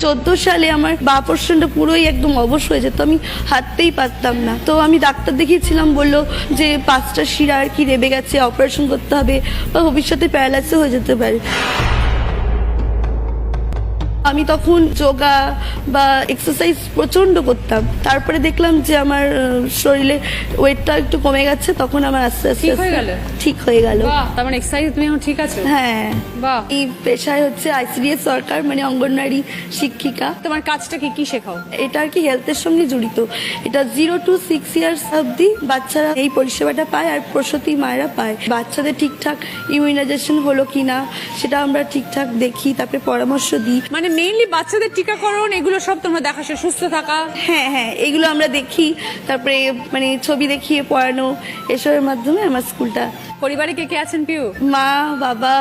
2014 সালে আমার বা পোর্শনটা পুরোই একদম অবশ হয়ে যেত, আমি হাঁটতেই পারতাম না। তো আমি ডাক্তার দেখিয়েছিলাম, বললো যে 5টা শিরা আর কি রেবে গেছে, অপারেশন করতে হবে বা ভবিষ্যতে প্যারালাইসিস হয়ে যেতে পারে। আমি তখন যোগা বা এক্সারসাইজ প্রচণ্ড করতাম, তারপরে দেখলাম যে আমার শরীরে ওয়েটটা একটু কমে গেছে, তখন আমার আস্তে আস্তে ঠিক হয়ে গেল। তার মানে এক্সারসাইজ তুমি এখন ঠিক আছো? হ্যাঁ। বাহ। এই পেশায় হচ্ছে আইসিডিএস সরকার, মানে অঙ্গনওয়াড়ি শিক্ষিকা। তোমার কাজটা কি শেখাও? এটা আর কি হেলথের সঙ্গে জড়িত। এটা 0 to 6 ইয়ার্স অবধি বাচ্চারা এই পরিষেবাটা পায়, আর প্রসূতি মায়েরা পায়। বাচ্চাদের ঠিকঠাক ইমিউনাইজেশন হলো কিনা সেটা আমরা ঠিকঠাক দেখি, তারপরে পরামর্শ দিই। মানে মেইনলি বাচ্চাদের টিকাকরণ এগুলো সব তোমরা দেখাশো, সুস্থ থাকা? হ্যাঁ হ্যাঁ, এগুলো আমরা দেখি, তারপরে মানে ছবি দেখিয়ে পড়ানো, এসবের মাধ্যমে আমার স্কুলটা। পরিবারে কে কে আছেন পিউ? মা, বাবা,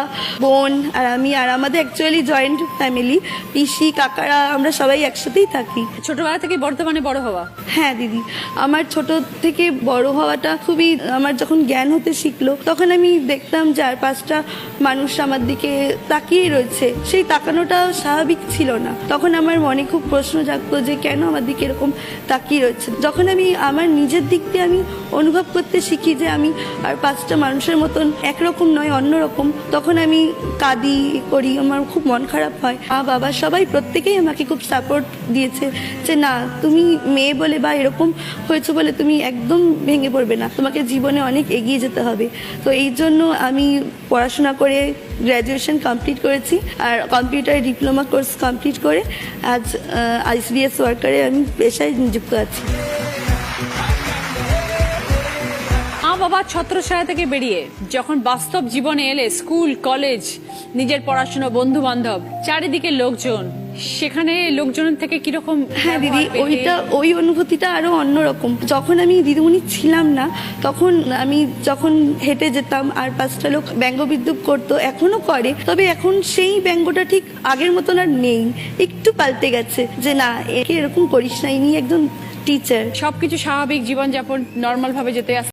বোন আর আমি। আর আমাদের অ্যাকচুয়ালি জয়েন্ট ফ্যামিলি, পিসি, কাকারা, আমরা সবাই একসাথেই থাকি। ছোটবেলা থেকে বর্তমানে বড় হওয়া? হ্যাঁ দিদি, আমার ছোট থেকে বড় হওয়াটা খুবই, আমার যখন জ্ঞান হতে শিখলো তখন আমি দেখতাম 4-5টা মানুষ আমার দিকে তাকিয়ে রয়েছে। সেই তাকানোটা স্বাভাবিক ছিল না। তখন আমার মনে খুব প্রশ্ন জাগতো যে কেন আমার দিকে এরকম তাকিয়ে রয়েছে। যখন আমি আমার নিজের দিক দিয়ে আমি অনুভব করতে শিখি যে আমি আর 5টা মানুষের মতন একরকম নয়, অন্যরকম, তখন আমি কাঁদি করি, আমার খুব মন খারাপ হয়। মা, বাবা সবাই প্রত্যেকেই আমাকে খুব সাপোর্ট দিয়েছে যে না, তুমি মেয়ে বলে বা এরকম হয়েছে বলে তুমি একদম ভেঙে পড়বে না, তোমাকে জীবনে অনেক এগিয়ে যেতে হবে। তো এই জন্য আমি পড়াশোনা করে গ্র্যাজুয়েশন কমপ্লিট করেছি, আর কম্পিউটারে ডিপ্লোমা কোর্স কমপ্লিট করে আজ আইসিডিএস ওয়ার্কারে আমি পেশায় নিযুক্ত আছি। বাবা ছত্রছায়া থেকে বেরিয়ে যখন বাস্তব জীবনে এলে, স্কুল, কলেজ, নিজের পড়াশোনা, বন্ধু বান্ধব, চারিদিকে লোকজন, সেখানে লোকজনের থেকে কিরকম? হ্যাঁ দিদি, ওই অনুভূতিটা আরো অন্যরকম। যখন আমি দিদিমণি ছিলাম না, তখন আমি যখন হেঁটে যেতাম আর 5টা লোক ব্যঙ্গ বিদ্রুপ করতো, এখনো করে, তবে এখন সেই ব্যঙ্গটা ঠিক আগের মতন আর নেই, একটু পাল্টে গেছে যে না, একে এরকম করিস না, ইনি একজন টিচার। সবকিছু স্বাভাবিক জীবনযাপন নর্মাল ভাবে যেতে